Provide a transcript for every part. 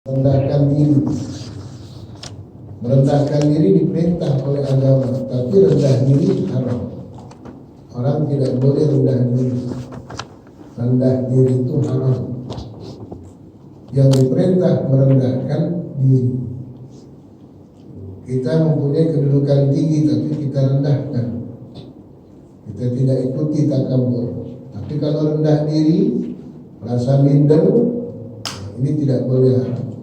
Merendahkan diri. Merendahkan diri diperintah oleh agama, tapi rendah diri haram. Orang tidak boleh rendah diri. Rendah diri itu haram. Yang diperintah merendahkan diri. Kita mempunyai kedudukan tinggi, tapi kita rendahkan. Kita tidak ikuti takabur. Tapi kalau rendah diri, rasa minder, ini tidak boleh haram.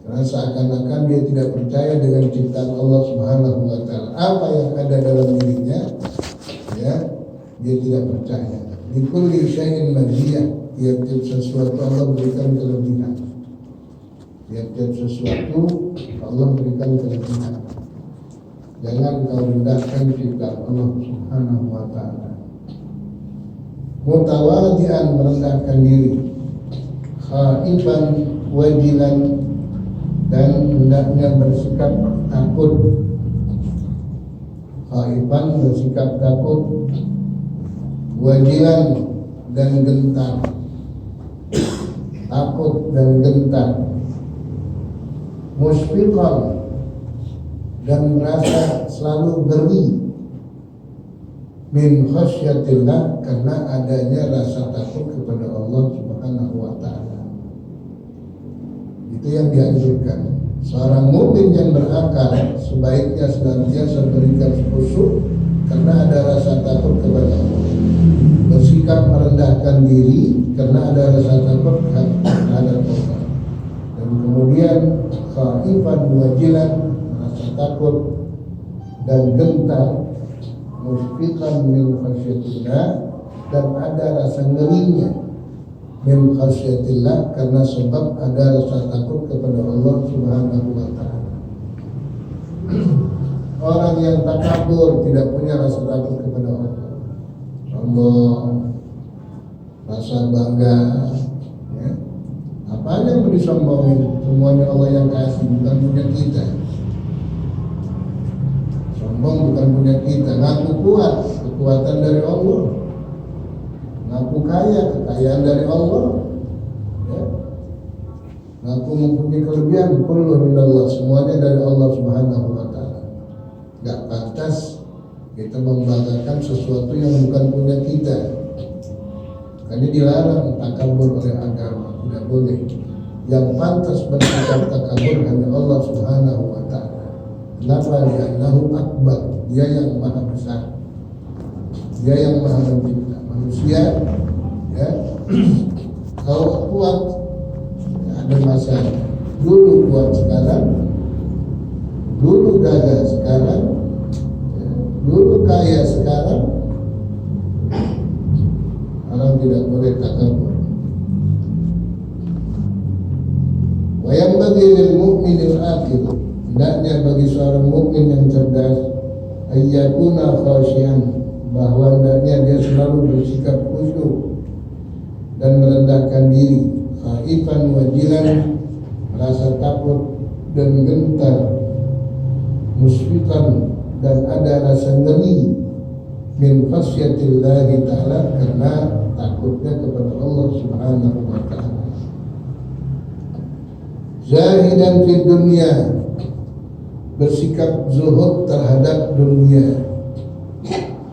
Karena seakan-akan dia tidak percaya dengan ciptaan Allah Subhanahu wa Ta'ala. Apa yang ada dalam dirinya, ya, dia tidak percaya. Di kulli syai'in maziyah, tiap-tiap sesuatu Allah berikan kelebihan. Tiap-tiap sesuatu Allah berikan kelebihan. Jangan kau rendahkan ciptaan Allah Subhanahu wa Ta'ala. Mutawadi'an, merendahkan diri. Khaifan wajilan, dan hendaknya bersikap takut. Khaifan, bersikap takut. Wajilan, dan gentar. Takut dan gentar. Musfiqan, dan merasa selalu geri. Min khasyatillah, karena adanya rasa takut kepada Allah Subhanahu wa Ta'ala. Itu yang dianjurkan. Seorang mukmin yang berakal sebaiknya senantiasa berikan khusyuk karena ada rasa takut kepada Allah. Bersikap merendahkan diri karena ada rasa takut terhadap Allah. Dan kemudian khaifan wajilan, rasa takut dan gentar. Musfiqan min khasyatillah, dan ada rasa ngerinya min khasyatillah, karena sebab ada rasa takut kepada Allah Subhanahu wa Ta'ala. Orang yang takabur tidak punya rasa takut kepada Allah, sombong, rasa bangga, ya. Apa yang mau disombongin? Semuanya Allah yang kasih, bukan punya kita. Sombong bukan punya kita. Ngaku kuat, kekuatan dari Allah. Ngaku kaya, kekayaan dari Allah, ya. Ngaku mempunyai kelebihan, kullu minallah, semuanya dari Allah Subhanahu wa Ta'ala. Gak pantas kita membanggakan sesuatu yang bukan punya kita. Karena dilarang takabur oleh agama, tidak boleh. Yang pantas bersikap takabur hanya Allah Subhanahu wa Ta'ala. Kenapa? Li'annahu akbar, dia yang maha besar, dia yang maha mencipta. Manusia, ya, kalau kuat, ya, ada masalah. Dulu kuat sekarang, dulu gagah sekarang, ya, dulu kaya sekarang. Orang tidak boleh takabur. Wa yanbaghi lil mu'minil aqil, hendaknya bagi seorang mukmin yang cerdas, ayyakuna khasyian, bahwa hendaknya dia selalu bersikap khusyuk dan merendahkan diri. Khaifan wajilan, rasa takut dan gentar. Musfiqan, dan ada rasa ngeri. Min khasyatillahi ta'ala, karena takutnya kepada Allah Subhanahu wa Ta'ala. Zahidan fid dunya, bersikap zuhud terhadap dunia.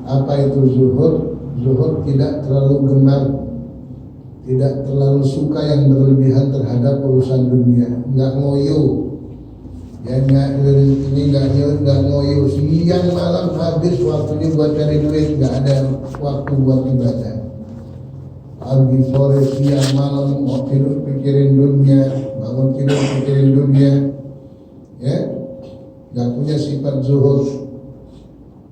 Apa itu zuhud? Zuhud tidak terlalu gemar, tidak terlalu suka yang berlebihan terhadap urusan dunia. Nggak ngoyo, ya, ini nggak ngoyo. Siang malam habis waktunya buat cari duit, nggak ada waktu buat ibadah. Pagi sore siang malam mau tidur pikirin dunia, bangun tidur pikirin dunia, ya, nggak punya sifat zuhud.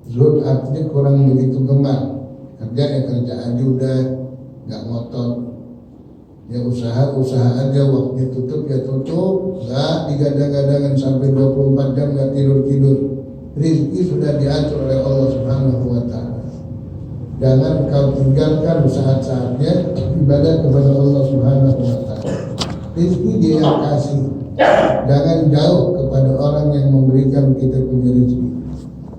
Zuhud artinya kurang begitu gemar. Kerja ya kerja aja udah, nggak ngotot. Ya usaha aja, waktunya tutup ya tutup, nggak digadang-gadangin sampai 24 jam nggak tidur. Rizki sudah diatur oleh Allah Subhanahu wa Ta'ala. Jangan kau tinggalkan saat-saatnya ibadah kepada Allah Subhanahu wa Ta'ala. Rizki dia yang kasih. Jangan jauh kepada orang yang memberikan kita punya rizki.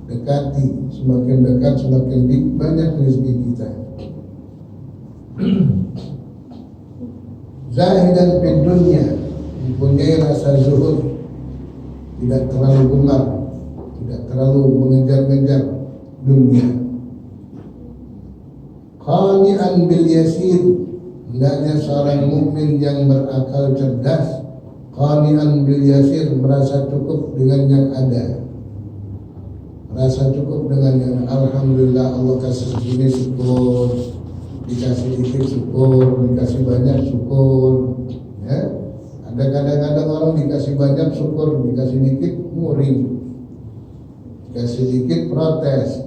Dekati, semakin dekat semakin banyak rezeki kita. Zahidan fid dunya, mempunyai rasa zuhud, tidak terlalu gemar, tidak terlalu mengejar-ngejar dunia. Qani'an bil yasir, hendaknya seorang mukmin yang berakal cerdas, qani'an bil yasir, merasa cukup dengan yang ada, merasa cukup dengan yang alhamdulillah Allah kasih segini syukur, dikasih dikit syukur, dikasih banyak syukur, ya. Ada kadang-kadang orang dikasih banyak syukur, dikasih dikit muring, dikasih dikit protes,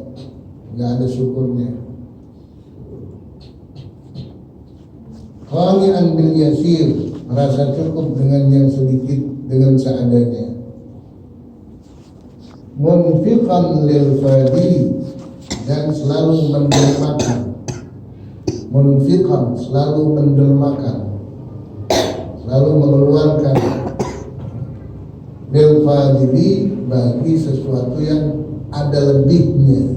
nggak ada syukurnya. Qani'an bil yasir, merasa cukup dengan yang sedikit, dengan seadanya. Munfiqan lil fadil, dan selalu mendermakan. Munfiqan, selalu mendermakan, selalu mengeluarkan. Lil fadili, bagi sesuatu yang ada lebihnya.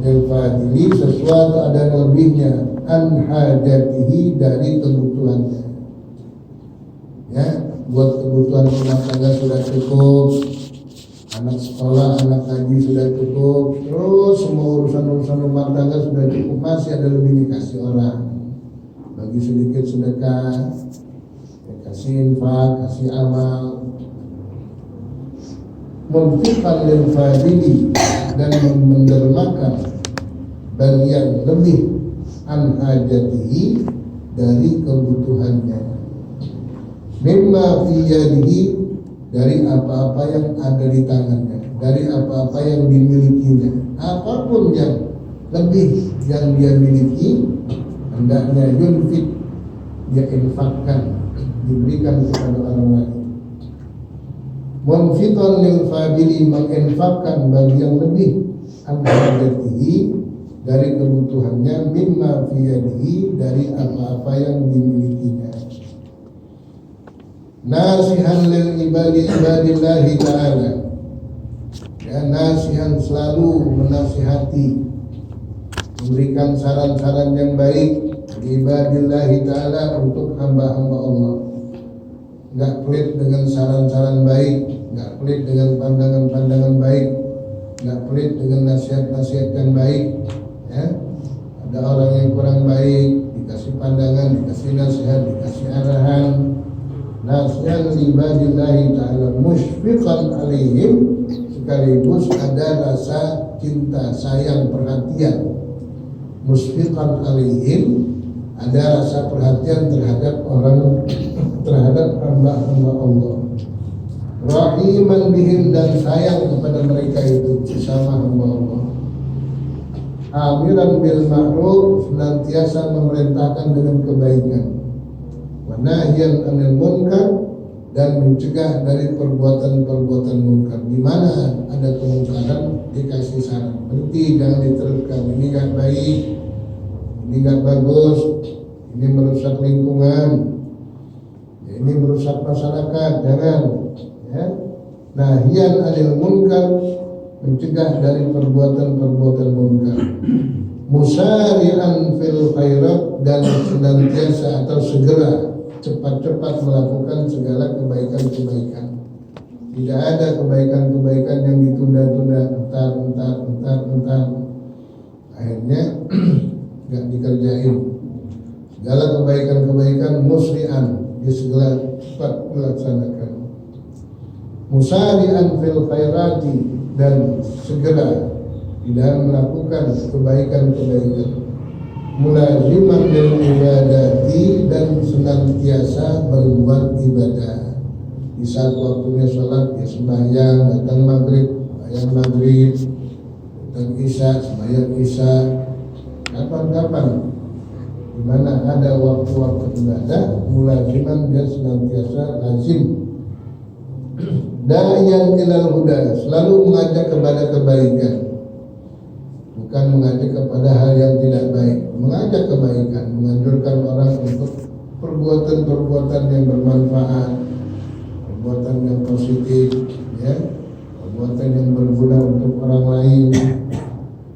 Lil fadili, sesuatu ada lebihnya. An hajatihi, dari kebutuhannya. Ya, buat kebutuhan rumah tangga sudah cukup, anak sekolah, anak haji sudah cukup, terus semua urusan rumah tangga sudah cukup, masih ada lebihnya, kasih orang, bagi sedikit sedekah, ya, kasih infak, kasih amal. Munfiqan lil fadili, dan mendermakan bagian lebih, an hajatihi, dari kebutuhannya. Mimma fi yadihi, dari apa-apa yang ada di tangannya, dari apa-apa yang dimilikinya. Apapun yang lebih yang dia miliki, hendaknya yunfik, dia infakkan, diberikan kepada orang lain. Munfiqan lil fadili, menginfakkan bagi yang lebih, an hajatihi, dari kebutuhannya, mimma fi yadihi, dari apa-apa yang dimilikinya. Nasihan lil ibadillahi ta'ala, ya, nasihan, selalu menasihati, memberikan saran-saran yang baik, ibadillahi ta'ala, untuk hamba-hamba Allah. Enggak pelit dengan saran-saran baik, enggak pelit dengan pandangan-pandangan baik, enggak pelit dengan nasihat-nasihat yang baik. Ya, ada orang yang kurang baik, dikasih pandangan, dikasih nasihat, dikasih arahan. Nasihat ibadillahi ta'ala, musyfiqan alaihim, sekaligus ada rasa cinta, sayang, perhatian. Musyfiqan alaihim, ada rasa perhatian terhadap orang, terhadap hamba-hamba Allah. Rahiman bihim, dan sayang kepada mereka itu, sesama hamba Allah. Amiran bil ma'ruf, senantiasa memerintahkan dengan kebaikan. Wa nahyan 'anil munkar, dan mencegah dari perbuatan-perbuatan munkar. Di mana ada kemungkaran, dikasih saran, berhenti, jangan diteruskan, ini enggak baik, ini enggak bagus, ini merusak lingkungan, ya, ini merusak masyarakat, jangan, ya. Nahyan 'anil munkar, mencegah dari perbuatan-perbuatan munkar. Musari'an fil khairat, dan senantiasa atau segera, cepat-cepat melakukan segala kebaikan-kebaikan. Tidak ada kebaikan-kebaikan yang ditunda-tunda, entar. Akhirnya nggak dikerjain. Segala kebaikan-kebaikan musri'an, dia segera cepat melaksanakan. Musari'an fil khairati, dan segera di dalam melakukan kebaikan-kebaikan. Mulaziman lil ibadati, dan senantiasa berbuat ibadah. Di saat waktunya sholat, ya sembahyang, datang maghrib, sembahyang maghrib, datang isya, sembahyang isya. Kapan-kapan, di mana ada waktu-waktu ibadah, mulaziman, dia senantiasa lazim. Da'iyan ilal huda, selalu mengajak kepada kebaikan, bukan mengajak kepada hal yang tidak baik. Mengajak kebaikan, menganjurkan orang untuk perbuatan-perbuatan yang bermanfaat, perbuatan yang positif, ya, perbuatan yang berguna untuk orang lain.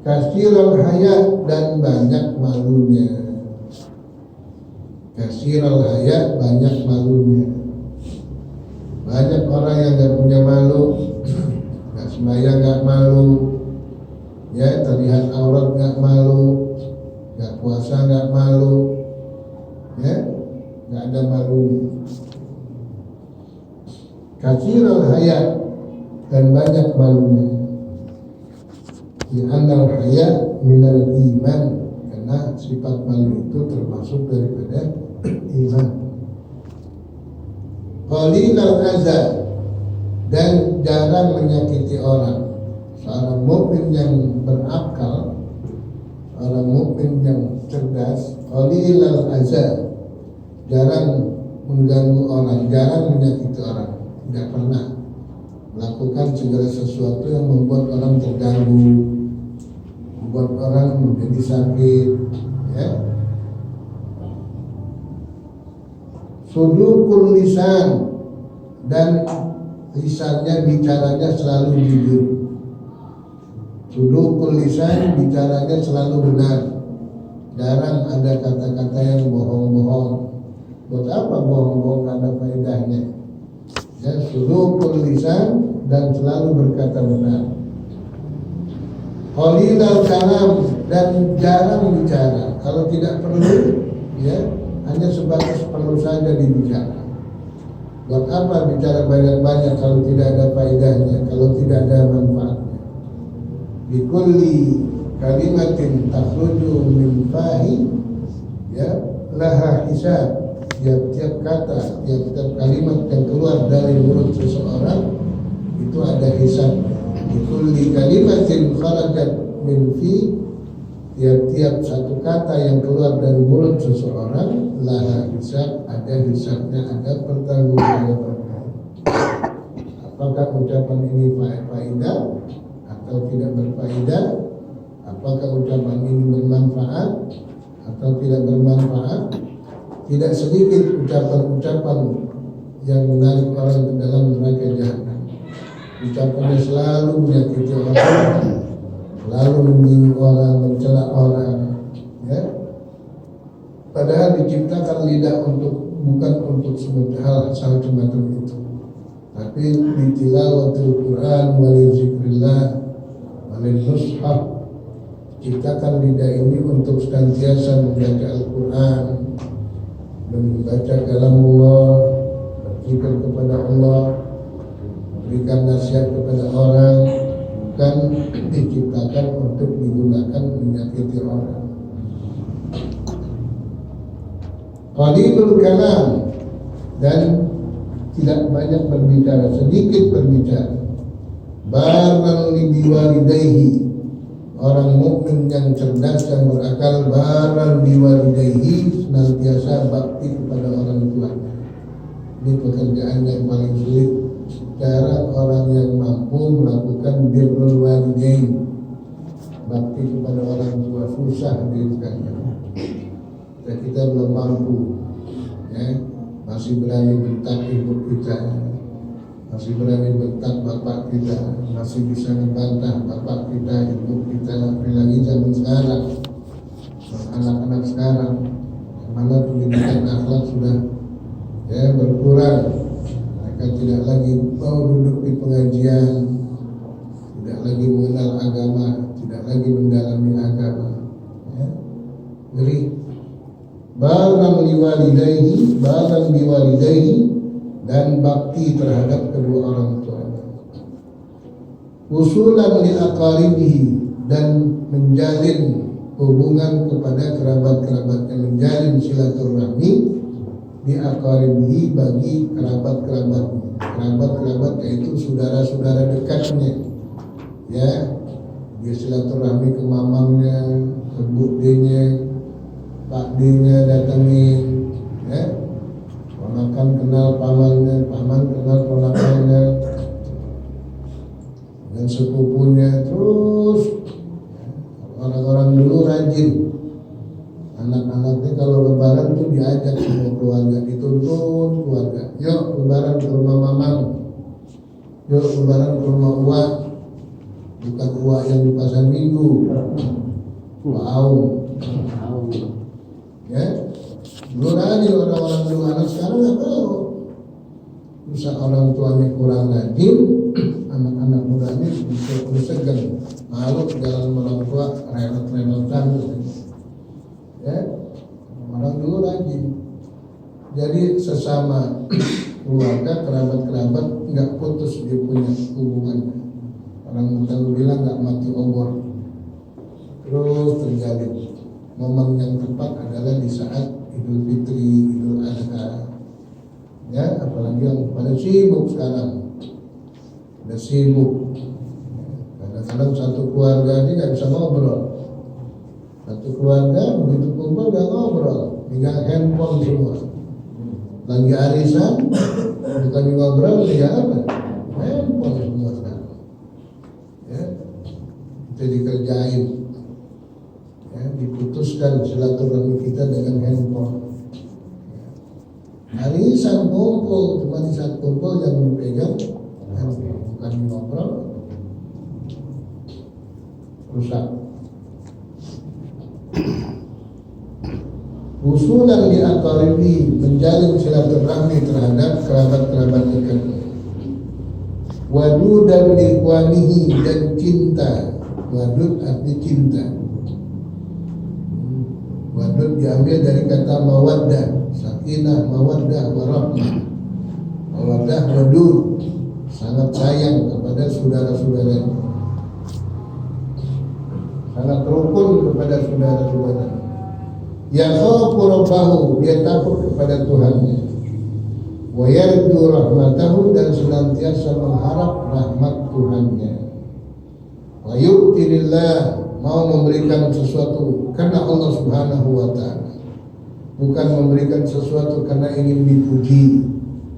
Kasirul haya, dan banyak malunya. Kasirul haya, banyak malunya. karunia. Katsirul haya, dan banyak malunya. Di annal haya minal iman, karena sifat malu itu termasuk daripada iman. Qalilal adza, dan jarang menyakiti orang. Seorang mukmin yang berakal, orang mukmin yang cerdas, qalilal adza, jarang mengganggu orang, jarang menyakiti orang, tidak pernah melakukan segala sesuatu yang membuat orang terganggu, membuat orang menjadi sakit, ya. Sudukul lisan, dan lisannya, bicaranya selalu jujur. Sudukul lisan, bicaranya selalu benar, jarang ada kata-kata yang bohong-bohong. Buat apa bohong-bohong, ada faedahnya. Ya, sudukul lisan, dan selalu berkata benar. Qalilal kalam, dan jarang bicara. Kalau tidak perlu, ya, hanya sebatas perlu saja dibicara. Buat apa bicara banyak-banyak kalau tidak ada faedahnya, kalau tidak ada manfaatnya. Bikulli kalimatin takhruju min fahi, ya, laha hisab. Tiap-tiap kata, tiap-tiap kalimat yang keluar dari mulut seseorang itu ada hisab. Bikulli kalimatin kharajat min fi, tiap-tiap satu kata yang keluar dari mulut seseorang laha hisab, ada hisabnya, ada pertanggungjawabannya. Apakah ucapan ini faedah atau tidak berfaedah? Apakah ucapan ini bermanfaat atau tidak bermanfaat? Tidak sedikit ucapan-ucapan yang menarik orang ke dalam neraka jahanam. Ucapannya selalu menyakiti orang, selalu menyinggung orang, mencela orang, ya. Padahal diciptakan lidah bukan untuk hal semacam itu, tapi ditilawatil Quran walil zikrillah walil nushah. Ciptakan lidah ini untuk senantiasa membaca Al-Quran, membaca kalamullah, berzikir kepada Allah, memberikan nasihat kepada orang, bukan diciptakan untuk digunakan menyakiti orang. Qalilul kalam, dan tidak banyak berbicara, sedikit berbicara. Barran li biwalidayhi, orang mukmin yang cerdas yang berakal, barran biwalidayhi, senantiasa bakti kepada orang tua. Ini pekerjaan yang paling sulit. Jarang orang yang mampu melakukan birrul walidain, bakti kepada orang tua, susah sekali. Kita belum mampu, ya, masih berani bentak ibu kita, masih berani bentak bapak kita, masih bisa membantah bapak kita, ibu kita. Apalagi zaman sekarang, anak-anak sekarang, mana pendidikan akhlak sudah, ya, berkurang. Mereka tidak lagi mau duduk di pengajian, tidak lagi mengenal agama, tidak lagi mendalami agama, ya. Ngeri. Barang liwalidayhi, barang biwalidayhi, dan bakti terhadap kedua orang tuanya. Usulan li aqaribihi, dan menjalin hubungan kepada kerabat-kerabatnya, menjalin silaturahmi di aqaribihi, bagi kerabat-kerabatnya. Kerabat-kerabat yaitu saudara-saudara dekatnya, ya. Dia silaturahmi ke mamangnya, ke budenya, Pak D-nya datangin, ya. Ponakan kenal pamannya, paman kenal ponakannya, dan sepupunya. Terus orang-orang dulu rajin, anak-anaknya kalau lebaran tuh diajak semua keluarga, dituntun keluarga, yuk lebaran ke rumah mamang, yuk lebaran ke rumah uak, bukan uak yang di pasar minggu, wow. Ya, belum ada orang-orang dulu, anak sekarang nggak tahu. Bisa orang tuanya kurang rajin, anak-anak mudanya bisa segan, malu jalan orang tua, renot-renotan. Ya, orang dulu rajin. Jadi sesama keluarga, kerabat-kerabat nggak putus dia punya hubungannya. Orang Betawi bilang nggak mati obor, terus terjalin. Momen yang tepat adalah di saat Idul Fitri, Idul Adha. Ya, apalagi yang pada sibuk sekarang, udah sibuk. Kadang-kadang satu keluarga ini nggak bisa ngobrol. Satu keluarga begitu kumpul nggak ngobrol, pegang handphone semua. Lagi arisan, bukan ngobrol, pegang apa? Handphone semua sekarang. Ya, itu dikerjain. Ya, diputuskan silaturahmi kita dengan handphone. Arisan kumpul, cuma di saat kumpul yang dipegang handphone, bukan ngobrol, rusak. Usulan di aqaribi, menjalin silaturahmi terhadap kerabat-kerabat dekat. Wadudan li ikhwanihi, dan cinta. Wadud arti cinta. Wadud diambil dari kata mawaddah, sakinah, mawaddah, warahmah. Mawaddah, wadud, sangat sayang kepada saudara-saudaranya, sangat rukun kepada saudara-saudaranya. Yakhafu rabbahu, dia takut kepada Tuhannya. Wa yarju rahmatahu, dan senantiasa mengharap rahmat Tuhannya. Wa yu'ti lillah, mau memberikan sesuatu karena Allah Subhanahu wa ta'ala, bukan memberikan sesuatu karena ingin dipuji,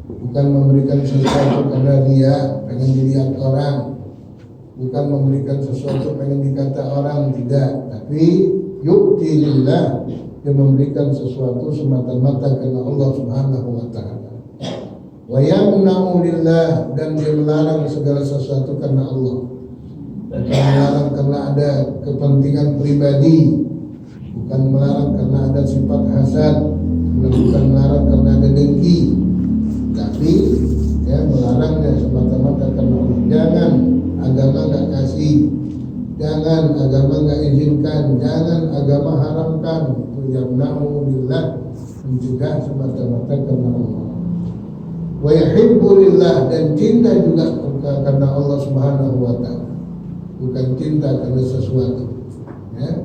bukan memberikan sesuatu karena dia pengen dilihat orang, bukan memberikan sesuatu pengen dikata orang, tidak, tapi yu'ti lillah, dia memberikan sesuatu semata-mata karena Allah Subhanahu wa ta'ala. Wa yamna'u lillah, dan dia melarang segala sesuatu karena Allah, bukan melarang karena ada kepentingan pribadi, bukan melarang karena ada sifat hasad, bukan melarang karena ada dengki, tapi ya melarangnya semata-mata karena Allah. Jangan agama nggak kasih, jangan agama nggak izinkan, jangan agama haramkan. Itu yamna'u lillah, mencegah semata-mata karena Allah. Wa yuhibbu lillah, dan cinta juga karena Allah Subhanahu wa ta'ala, bukan cinta karena sesuatu. Ya.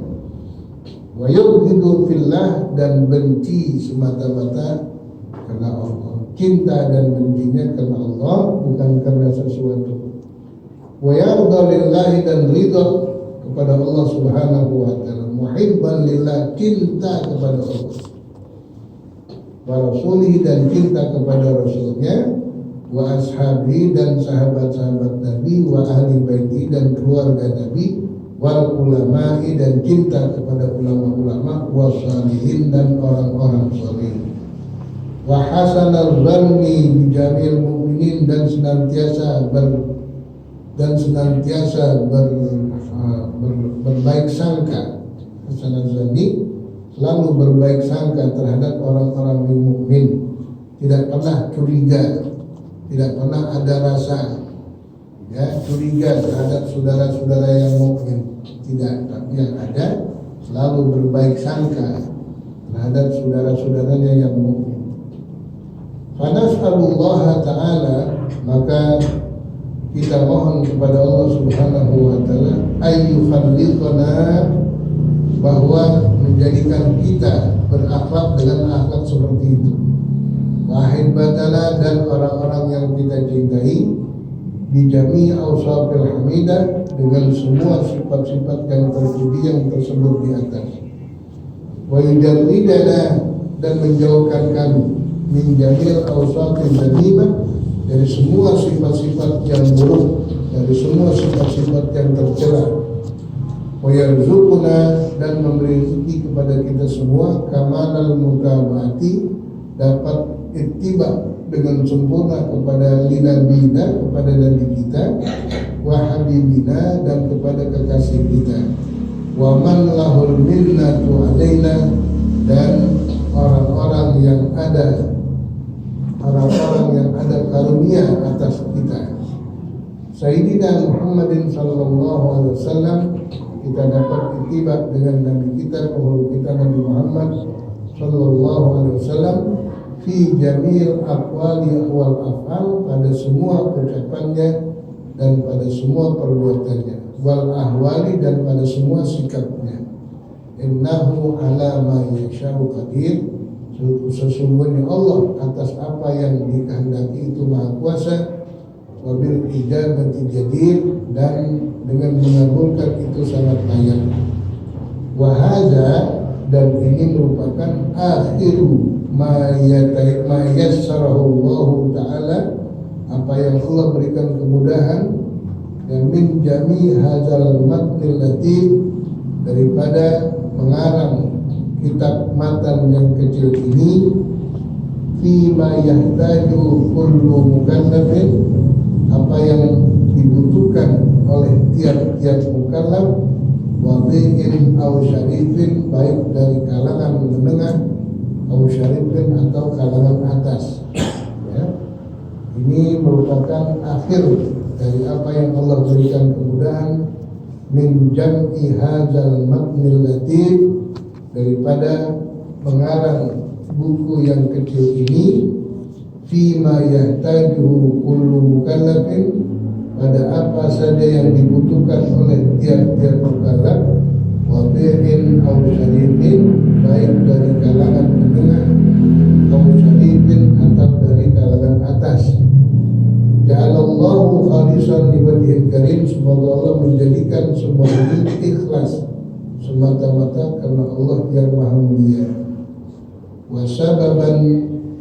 Wa yubghidu fillah, dan benci semata-mata karena Allah. Cinta dan bencinya karena Allah, bukan karena sesuatu. Wa yarda lillahi, dan ridha kepada Allah Subhanahu wa ta'ala. Muhibban lillah, cinta kepada Allah. Wa rasulihi, dan cinta kepada Rasulnya. Wa ashabihi, dan sahabat-sahabat Nabi. Wa ahli baiti, dan keluarga Nabi. Wal ulama'i, dan cinta kepada ulama-ulama. Wa salihin, dan orang-orang salih. Wa hasanal zanni bi jamil mu'minin, dan senantiasa berbaik sangka. Hasanal zanni, selalu berbaik sangka terhadap orang-orang yang mukmin, tidak pernah curiga, tidak pernah ada rasa ya curiga terhadap saudara-saudara yang mukmin, tidak, tapi yang ada selalu berbaik sangka terhadap saudara-saudaranya yang mukmin. Fanas'alullah ta'ala, maka kita mohon kepada Allah Subhanahu wa ta'ala ayyukhallitana, bahwa menjadikan kita berakhlak dengan akhlak seperti itu. Wahid batala, dan orang-orang yang kita cintai, bijami awsafil hamidah, dengan semua sifat-sifat yang terpuji yang tersebut di atas. Wa yujarridana, dan menjauhkan kami min jamil awsafil dzamimah, dari semua sifat-sifat yang buruk, dari semua sifat-sifat yang tercela. Wa yarzuquna, dan memberi rezeki kepada kita semua kamalal mutaba'ati, dapat ittiba dengan sempurna kepada linabina, kepada nabi kita, wa habibina, dan kepada kekasih kita, wa man lahul minnatu alaina, dan orang-orang yang ada karunia atas kita. Sayyidina Muhammadin sallallahu alaihi wasallam, kita dapat ittiba dengan nabi kita, penghulu kita Nabi Muhammad sallallahu alaihi wasallam, fi jamil aqwali wal af'al, pada semua ucapannya dan pada semua perbuatannya, wal ahwali, dan pada semua sikapnya. Innahu ala ma yasha'u qadir, sesungguhnya Allah atas apa yang dikehendaki itu maha kuasa. Wabil ijabati jadir, dan dengan mengabulkan itu sangat layak. Wahada, dan ini merupakan akhiru ma yassarahu Allah Ta'ala, apa yang Allah berikan kemudahan, dan min jami hadzal matnil latif, daripada mengarang kitab matan yang kecil ini, fi ma yahtaju kullu mukallafin, apa yang dibutuhkan oleh tiap-tiap mukallaf, wabi'in aw syarifin, baik dari kalangan menengah, aw syarifin, atau kalangan atas, ya. Ini merupakan akhir dari apa yang Allah berikan kemudahan, min jam'i hadzal matnil latif, daripada mengarang buku yang kecil ini, fima yahtajuhu kullu mukallafin, pada apa saja yang dibutuhkan oleh tiap-tiap mukallaf, wa bi'in aw syarifin, baik dari kalangan menengah, aw syarifin, atau dari kalangan atas. Ja'alallahu khalisan liwajhil karim, semoga Allah menjadikan semua ini ikhlas semata-mata karena Allah yang maha mulia. Wa sababan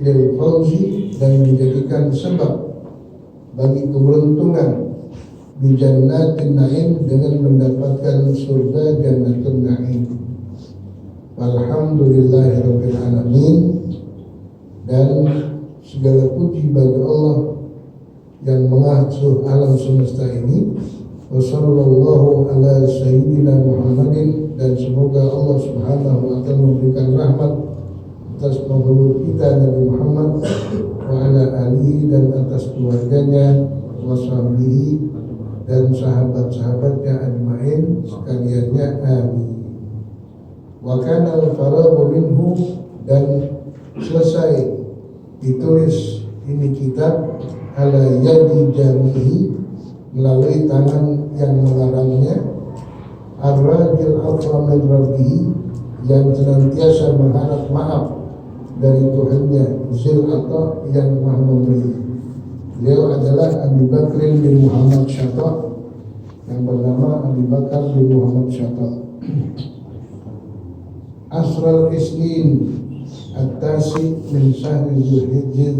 lil fauzi, dan menjadikan sebab bagi keberuntungan, di jannatin na'im, dengan mendapatkan surga jannatul na'im. Alhamdulillahirabbil alamin, dan segala puji bagi Allah yang mengasuh alam semesta ini. Wa sallallahu ala sayyidina Muhammadin, dan semoga Allah Subhanahu wa ta'ala memberikan rahmat atas penghulu kita Nabi Muhammad, wa ala alihi, dan atas keluarganya, wa sahbihi, dan sahabat-sahabatnya ajmain sekaliannya, amin. Wa kana al-faraghu minhu, dan selesai ditulis ini kitab ala yadi jamihi, melalui tangan yang mengarangnya, ar-rajil afra min rabbihi, yang senantiasa mengharap maaf dari Tuhannya, zil atau yang maha memberi. Beliau adalah Abu Bakr bin Muhammad Syata, yang bernama Abu Bakar bin Muhammad Syata. Asral Isnin At-Tasi min Syahri Zulhijjah,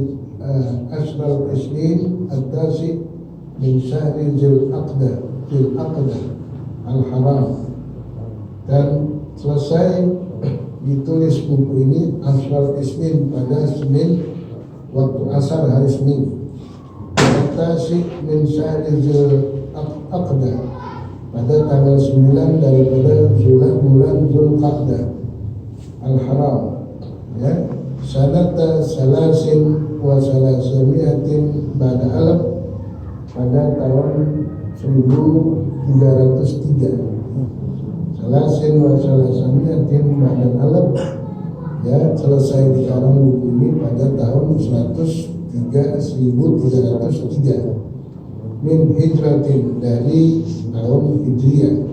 Asral Isnin At-Tasi min Syahri Zulaqdah Al-Haram, dan selesai ditulis buku ini Asral Isnin, pada Senin, waktu asar hari Senin. At-Tasi min Syahri Zulaqdah, pada tanggal 9 daripada bulan Zulqa'dah Al-Haram, ya. Sanata salasin wa salasamiatin ba'da alaf, pada tahun 1303. Salasin wa salasamiatin ba'da alaf, ya, selesai dikarang buku ini pada tahun 1303 min hijratin, dari tahun Hijriah.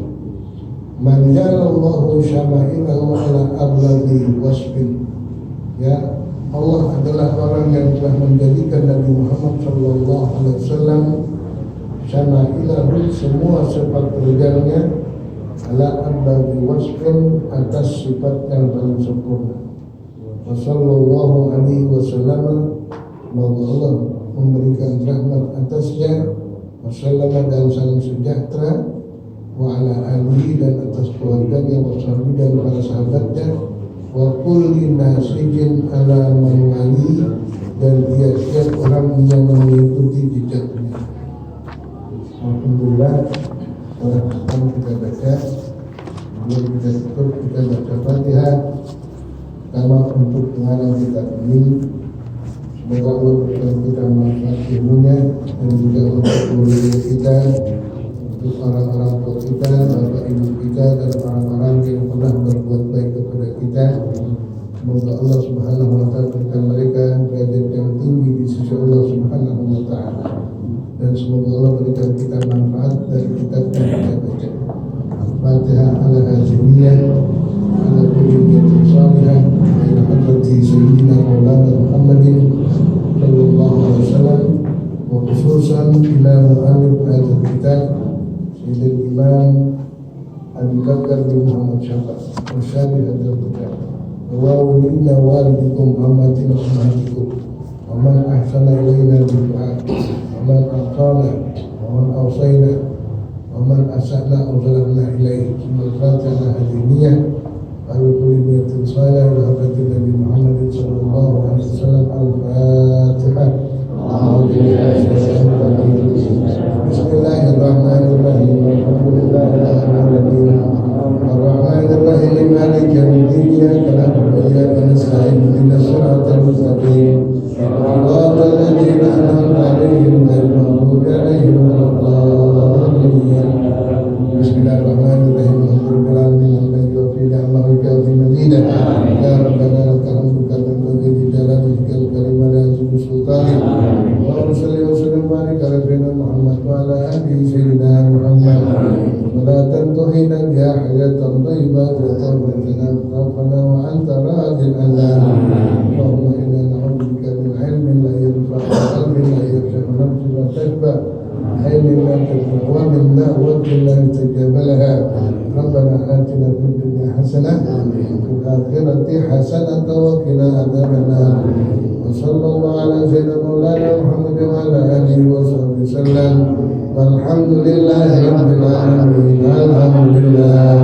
Man jalallahu syama'ilahu ala ablaghi wasfin, ya, Allah adalah orang yang telah menjadikan Nabi Muhammad sallallahu alaihi wasallam syama'ilahu, semua sifat terjalnya, ala ablaghi wasfin, atas sifat yang paling sempurna. Wa sallallahu alaihi wasallam, semoga Allah memberikan rahmat atasnya, wasallam, dan salam sejahtera, wa ala alihi, dan atas keluarganya, wa sahbihi, dan para sahabatnya, wa kulli nasijin ala man wali, dan tiap-tiap orang yang mengikuti jejaknya. Alhamdulillah, setelah kita baca, sebelum kita tutup, kita baca Fatihah. Pertama, untuk pengarang kitab ini, semoga Allah berikan kita manfaat ilmunya, dan juga untuk keluarga kita, untuk orang-orang tua kita, bapak ibu kita, dan orang-orang yang pernah berbuat baik kepada kita. Semoga Allah Subhanahu wa taala berikan mereka derajat yang tinggi di sisi Allah Subhanahu wa taala. Dan semoga Allah berikan kita manfaat dari kitab yang kita baca. Al-Fatihah ala hajimiyah ala kulli niyatin salihah ila hadrati sayyidina maulana Muhammadin sallallahu alaihi wasallam wa khususan ila mu'alif hadha kitab Sayyidul Imam Abu Bakar bin Muhammad Syafaq wa syarih hadha kitab wa inna walidikum Muhammadin wa ummatikum wa man ahsana ilayna bil-du'a wa man aqana wa man awsayna wa man asa'na wa zalamna ilayhi al-Fatihah hadiniyah ala kulli niyatin salihah ila hadrati Nabi Muhammad sallallahu alaihi wasallam. Al-Fatihah. Bismillahirrahmanirrahim. Alhamdulillahirrahmanirrahim. Ar-Rahmanirrahim. Maliki yawmiddin. Iyyaka na'budu wa iyyaka nasta'in. Ihdinas siratal mustaqim. Shiratal ladzina an'amta 'alaihim ghairil maghdubi 'alaihim waladdallin. Bismillahirrahmanirrahim. Alhamdulillahirabbil alamin. Hamdan yuwaffi ni'amahu wa yukafi mazidah. Ya Rabbana lakal hamdu kama yanbaghi li jalalika al-karim wa li 'azimi sultanik. Allahumma shalli wa sallim wa barik ala sayyidina Muhammad wa ala ali sayyidina Muhammad. Wa la tantuhina ya hayatan thayyibatan wa tawbatan rabbana wa anta radin 'anna. Allahumma inna na'udzubika min 'ilmin la yanfa'u wa qalbin la yakhsha nafsin wa tashba. علم لا تنفع ومن دعوة لا يستجاب لها. ربنا آتنا في الدنيا حسنة وفي الآخرة حسنة وقنا عذاب النار. وصلى الله على سيدنا مولانا محمد وعلى آله وصحبه وسلم. والحمد لله رب العالمين. الحمد لله.